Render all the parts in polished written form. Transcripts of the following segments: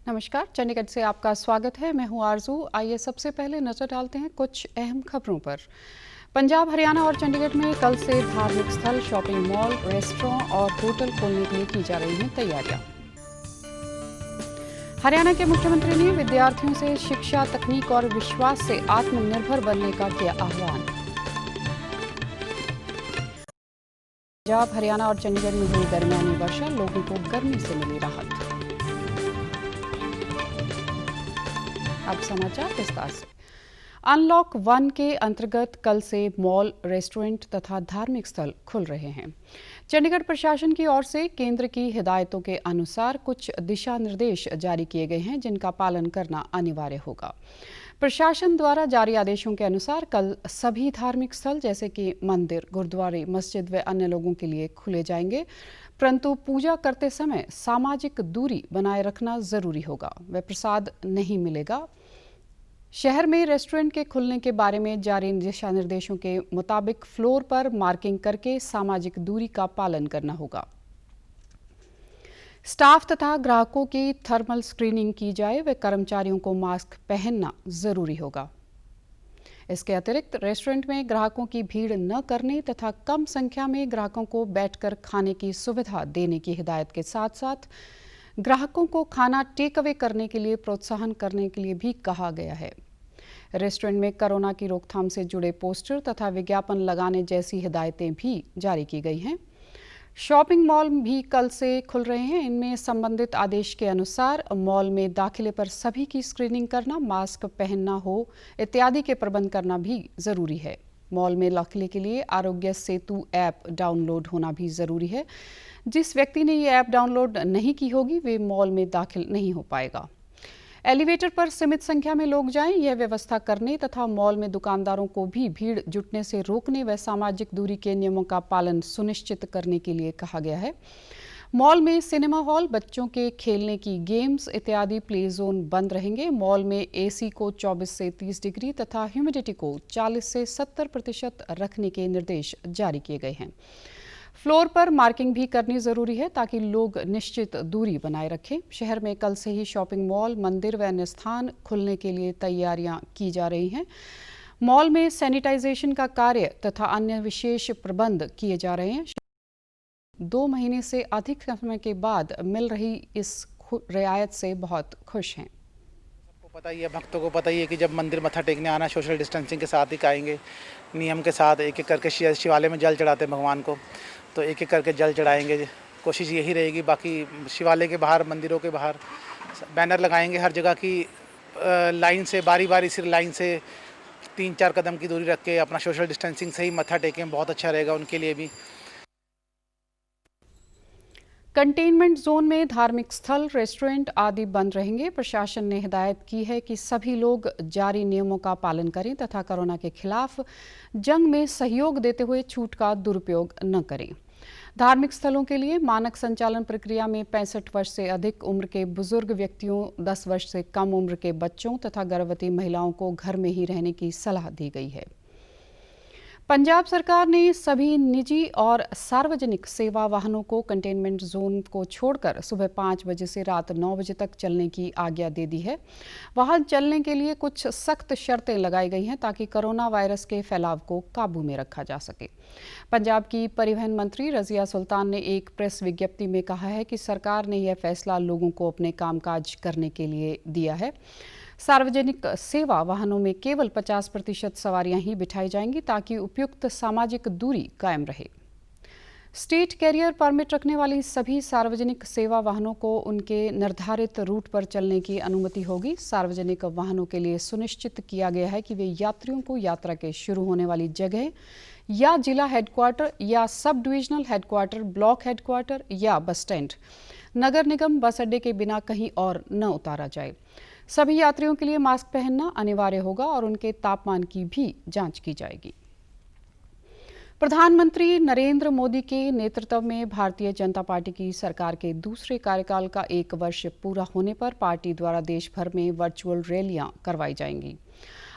नमस्कार, चंडीगढ़ से आपका स्वागत है। मैं हूं आरजू। आइए सबसे पहले नजर डालते हैं कुछ अहम खबरों पर। पंजाब, हरियाणा और चंडीगढ़ में कल से धार्मिक स्थल, शॉपिंग मॉल, रेस्टोरेंट और होटल खोलने के लिए की जा रही हैं तैयारियां। हरियाणा के मुख्यमंत्री ने विद्यार्थियों से शिक्षा, तकनीक और विश्वास से आत्मनिर्भर बनने का किया आह्वान। पंजाब, हरियाणा और चंडीगढ़ में हुई दरमियानी वर्षा, लोगों को गर्मी से मिली राहत। अब समाचार विस्तार से। अनलॉक 1 के अंतर्गत कल से मॉल, रेस्टोरेंट तथा धार्मिक स्थल खुल रहे हैं। चंडीगढ़ प्रशासन की ओर से केंद्र की हिदायतों के अनुसार कुछ दिशा निर्देश जारी किए गए हैं, जिनका पालन करना अनिवार्य होगा। प्रशासन द्वारा जारी आदेशों के अनुसार कल सभी धार्मिक स्थल जैसे कि मंदिर, गुरुद्वारे, मस्जिद व अन्य लोगों के लिए खुले जाएंगे, परंतु पूजा करते समय सामाजिक दूरी बनाए रखना जरूरी होगा व प्रसाद नहीं मिलेगा। शहर में रेस्टोरेंट के खुलने के बारे में जारी दिशा निर्देशों के मुताबिक फ्लोर पर मार्किंग करके सामाजिक दूरी का पालन करना होगा। स्टाफ तथा ग्राहकों की थर्मल स्क्रीनिंग की जाए व कर्मचारियों को मास्क पहनना जरूरी होगा। इसके अतिरिक्त रेस्टोरेंट में ग्राहकों की भीड़ न करने तथा कम संख्या में ग्राहकों को बैठकर खाने की सुविधा देने की हिदायत के साथ साथ ग्राहकों को खाना टेक अवे करने के लिए प्रोत्साहन करने के लिए भी कहा गया है। रेस्टोरेंट में कोरोना की रोकथाम से जुड़े पोस्टर तथा विज्ञापन लगाने जैसी हिदायतें भी जारी की गई हैं। शॉपिंग मॉल भी कल से खुल रहे हैं। इनमें संबंधित आदेश के अनुसार मॉल में दाखिले पर सभी की स्क्रीनिंग करना, मास्क पहनना हो इत्यादि के प्रबंध करना भी जरूरी है। मॉल में दाखिले के लिए आरोग्य सेतु ऐप डाउनलोड होना भी जरूरी है। जिस व्यक्ति ने ये ऐप डाउनलोड नहीं की होगी वे मॉल में दाखिल नहीं हो पाएगा। एलिवेटर पर सीमित संख्या में लोग जाएं, यह व्यवस्था करने तथा मॉल में दुकानदारों को भी भीड़ जुटने से रोकने व सामाजिक दूरी के नियमों का पालन सुनिश्चित करने के लिए कहा गया है। मॉल में सिनेमा हॉल, बच्चों के खेलने की गेम्स इत्यादि प्ले जोन बंद रहेंगे। मॉल में एसी को 24 से 30 डिग्री तथा ह्यूमिडिटी को 40 से 70% रखने के निर्देश जारी किए गए हैं। फ्लोर पर मार्किंग भी करनी जरूरी है ताकि लोग निश्चित दूरी बनाए रखें। शहर में कल से ही शॉपिंग मॉल, मंदिर व अन्य स्थान खुलने के लिए तैयारियां की जा रही हैं। मॉल में सैनिटाइजेशन का कार्य तथा अन्य विशेष प्रबंध किए जा रहे हैं। 2 महीने से अधिक समय के बाद मिल रही इस रियायत से बहुत खुश हैं। सबको पता ही है, भक्तों को पता ही है कि जब मंदिर मत्था टेकने आना सोशल डिस्टेंसिंग के साथ ही आएंगे, नियम के साथ एक एक करके शिवालय में जल चढ़ाते हैं भगवान को, तो एक एक करके जल चढ़ाएंगे। कोशिश यही रहेगी। बाकी शिवालय के बाहर, मंदिरों के बाहर बैनर लगाएंगे हर जगह की लाइन से, बारी बारी से लाइन से 3-4 कदम की दूरी रख के अपना सोशल डिस्टेंसिंग से ही मत्था टेकें, बहुत अच्छा रहेगा उनके लिए भी। कंटेनमेंट जोन में धार्मिक स्थल, रेस्टोरेंट आदि बंद रहेंगे। प्रशासन ने हिदायत की है कि सभी लोग जारी नियमों का पालन करें तथा कोरोना के खिलाफ जंग में सहयोग देते हुए छूट का दुरुपयोग न करें। धार्मिक स्थलों के लिए मानक संचालन प्रक्रिया में 65 वर्ष से अधिक उम्र के बुजुर्ग व्यक्तियों, 10 वर्ष से कम उम्र के बच्चों तथा गर्भवती महिलाओं को घर में ही रहने की सलाह दी गई है। पंजाब सरकार ने सभी निजी और सार्वजनिक सेवा वाहनों को कंटेनमेंट जोन को छोड़कर सुबह 5 बजे से रात 9 बजे तक चलने की आज्ञा दे दी है। वाहन चलने के लिए कुछ सख्त शर्तें लगाई गई हैं ताकि कोरोना वायरस के फैलाव को काबू में रखा जा सके। पंजाब की परिवहन मंत्री रजिया सुल्तान ने एक प्रेस विज्ञप्ति में कहा है कि सरकार ने यह फैसला लोगों को अपने कामकाज करने के लिए दिया है। सार्वजनिक सेवा वाहनों में केवल 50% सवारियां ही बिठाई जाएंगी ताकि उपयुक्त सामाजिक दूरी कायम रहे। स्टेट कैरियर परमिट रखने वाली सभी सार्वजनिक सेवा वाहनों को उनके निर्धारित रूट पर चलने की अनुमति होगी। सार्वजनिक वाहनों के लिए सुनिश्चित किया गया है कि वे यात्रियों को यात्रा के शुरू होने वाली जगह या जिला हेडक्वार्टर या sub divisional headquarter, block headquarter या बस स्टैंड, नगर निगम बस अड्डे के बिना कहीं और न उतारा जाए। सभी यात्रियों के लिए मास्क पहनना अनिवार्य होगा और उनके तापमान की भी जांच की जाएगी। प्रधानमंत्री नरेंद्र मोदी के नेतृत्व में भारतीय जनता पार्टी की सरकार के दूसरे कार्यकाल का 1 वर्ष पूरा होने पर पार्टी द्वारा देश भर में वर्चुअल रैलियां करवाई जाएंगी।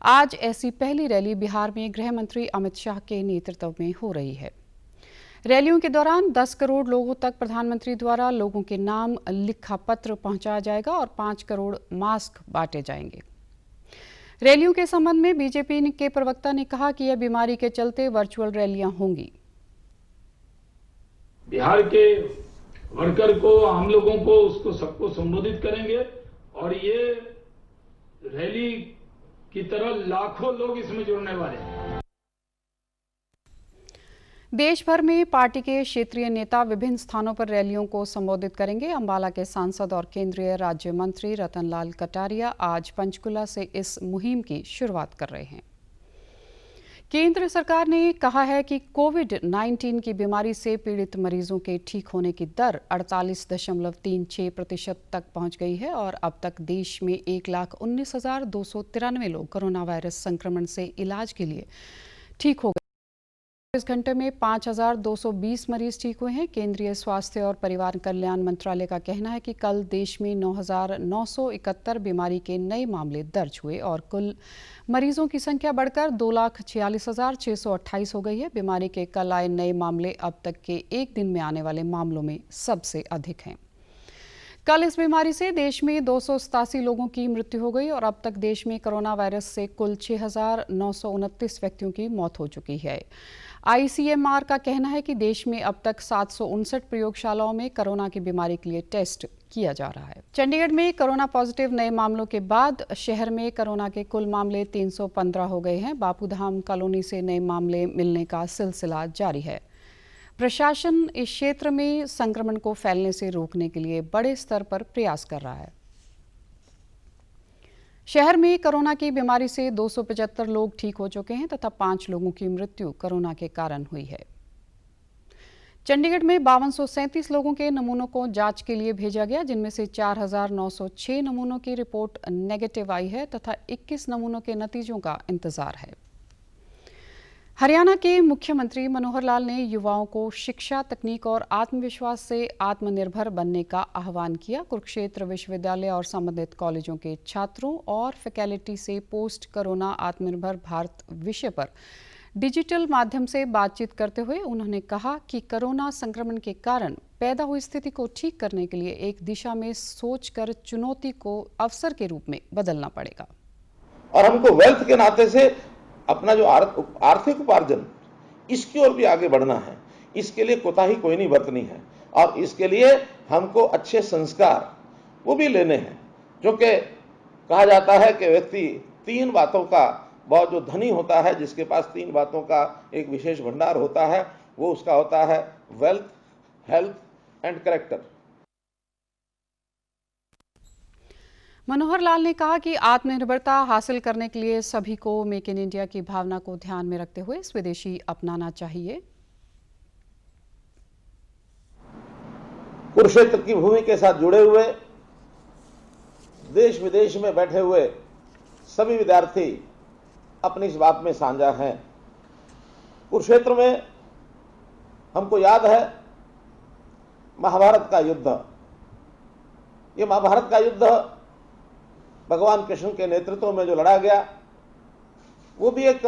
आज ऐसी पहली रैली बिहार में गृह मंत्री अमित शाह के नेतृत्व में हो रही है। रैलियों के दौरान 10 करोड़ लोगों तक प्रधानमंत्री द्वारा लोगों के नाम लिखा पत्र पहुंचाया जाएगा और 5 करोड़ मास्क बांटे जाएंगे। रैलियों के संबंध में बीजेपी के प्रवक्ता ने कहा कि यह बीमारी के चलते वर्चुअल रैलियां होंगी। बिहार के वर्कर को, आम लोगों को, उसको सबको संबोधित करेंगे और ये रैली की तरह लाखों लोग इसमें जुड़ने वाले हैं। देश भर में पार्टी के क्षेत्रीय नेता विभिन्न स्थानों पर रैलियों को संबोधित करेंगे। अंबाला के सांसद और केंद्रीय राज्य मंत्री रतनलाल कटारिया आज पंचकुला से इस मुहिम की शुरुआत कर रहे हैं। केंद्र सरकार ने कहा है कि कोविड-19 की बीमारी से पीड़ित मरीजों के ठीक होने की दर 48.36% तक पहुंच गई है और अब तक देश में 1,19,293 लोग कोरोना वायरस संक्रमण से इलाज के लिए ठीक हो गए। इस घंटे में 5,220 मरीज ठीक हुए हैं। केंद्रीय स्वास्थ्य और परिवार कल्याण मंत्रालय का कहना है कि कल देश में 9,971 बीमारी के नए मामले दर्ज हुए और कुल मरीजों की संख्या बढ़कर 2,46,628 हो गई है। बीमारी के कल आए नए मामले अब तक के एक दिन में आने वाले मामलों में सबसे अधिक हैं। कल इस बीमारी से देश में 287 लोगों की मृत्यु हो गई और अब तक देश में कोरोना वायरस से कुल 6,929 व्यक्तियों की मौत हो चुकी है। ICMR का कहना है कि देश में अब तक 759 प्रयोगशालाओं में कोरोना की बीमारी के लिए टेस्ट किया जा रहा है। चंडीगढ़ में कोरोना पॉजिटिव नए मामलों के बाद शहर में कोरोना के कुल मामले 315 हो गए हैं। बापूधाम कॉलोनी से नए मामले मिलने का सिलसिला जारी है। प्रशासन इस क्षेत्र में संक्रमण को फैलने से रोकने के लिए बड़े स्तर पर प्रयास कर रहा है। शहर में कोरोना की बीमारी से 275 लोग ठीक हो चुके हैं तथा 5 लोगों की मृत्यु कोरोना के कारण हुई है। चंडीगढ़ में 5237 लोगों के नमूनों को जांच के लिए भेजा गया, जिनमें से 4,906 नमूनों की रिपोर्ट नेगेटिव आई है तथा 21 नमूनों के नतीजों का इंतजार है। हरियाणा के मुख्यमंत्री मनोहर लाल ने युवाओं को शिक्षा, तकनीक और आत्मविश्वास से आत्मनिर्भर बनने का आह्वान किया। कुरुक्षेत्र विश्वविद्यालय और संबंधित कॉलेजों के छात्रों और फैकल्टी से पोस्ट कोरोना आत्मनिर्भर भारत विषय पर डिजिटल माध्यम से बातचीत करते हुए उन्होंने कहा कि कोरोना संक्रमण के कारण पैदा हुई स्थिति को ठीक करने के लिए एक दिशा में सोचकर चुनौती को अवसर के रूप में बदलना पड़ेगा और हमको वेल्थ के नाते से अपना जो आर्थिक उपार्जन, इसकी ओर भी आगे बढ़ना है। इसके लिए कोताही कोई नहीं बरतनी है और इसके लिए हमको अच्छे संस्कार वो भी लेने हैं। जो कि कहा जाता है कि व्यक्ति 3 बातों का बहुत जो धनी होता है, जिसके पास 3 बातों का एक विशेष भंडार होता है, वो उसका होता है wealth, health and character. Manohar Lal ने कहा कि आत्मनिर्भरता हासिल करने के लिए सभी को मेक इन इंडिया की भावना को ध्यान में रखते हुए स्वदेशी अपनाना चाहिए। कुरुक्षेत्र की भूमि के साथ जुड़े हुए देश विदेश में बैठे हुए सभी विद्यार्थी अपनी इस बात में साझा हैं। कुरुक्षेत्र में हमको याद है महाभारत का युद्ध। ये महाभारत का युद्ध भगवान कृष्ण के नेतृत्व में जो लड़ा गया, वो भी एक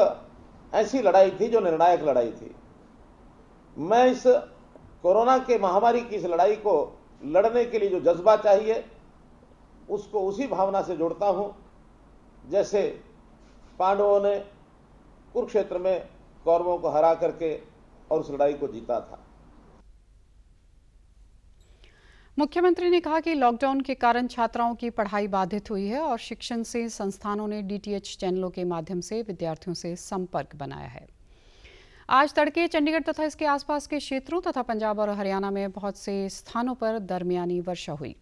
ऐसी लड़ाई थी जो निर्णायक लड़ाई थी। मैं इस कोरोना के महामारी की इस लड़ाई को लड़ने के लिए जो जज्बा चाहिए, उसको उसी भावना से जोड़ता हूं जैसे पांडवों ने कुरुक्षेत्र में कौरवों को हरा करके और उस लड़ाई को जीता था। मुख्यमंत्री ने कहा कि लॉकडाउन के कारण छात्राओं की पढ़ाई बाधित हुई है और शिक्षण से संस्थानों ने DTH चैनलों के माध्यम से विद्यार्थियों से संपर्क बनाया है। आज तड़के चंडीगढ़ तथा इसके आसपास के क्षेत्रों तथा पंजाब और हरियाणा में बहुत से स्थानों पर दरमियानी वर्षा हुई।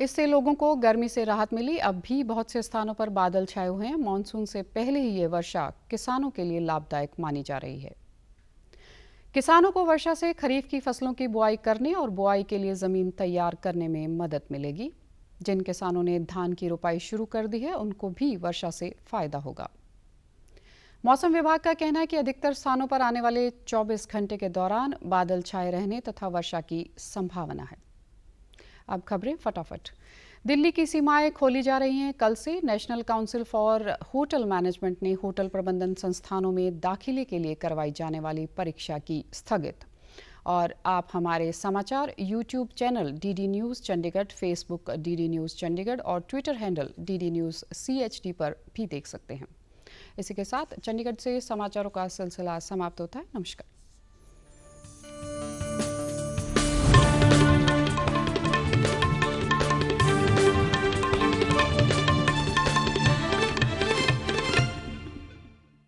इससे लोगों को गर्मी से राहत मिली। अब भी बहुत से स्थानों पर बादल छाए हुए हैं। मानसून से पहले ही ये वर्षा किसानों के लिए लाभदायक मानी जा रही है। किसानों को वर्षा से खरीफ की फसलों की बुआई करने और बुआई के लिए जमीन तैयार करने में मदद मिलेगी। जिन किसानों ने धान की रोपाई शुरू कर दी है, उनको भी वर्षा से फायदा होगा। मौसम विभाग का कहना है कि अधिकतर स्थानों पर आने वाले 24 घंटे के दौरान बादल छाए रहने तथा वर्षा की संभावना है। अब खबरें फटाफट। दिल्ली की सीमाएं खोली जा रही हैं। कल से national council for hotel management ने होटल प्रबंधन संस्थानों में दाखिले के लिए करवाई जाने वाली परीक्षा की स्थगित। और आप हमारे समाचार YouTube channel DD News Chandigarh, Facebook DD News Chandigarh और Twitter handle DD News CHD पर भी देख सकते हैं। इसी के साथ चंडीगढ़ से समाचारों का सिलसिला समाप्त होता है। नमस्कार।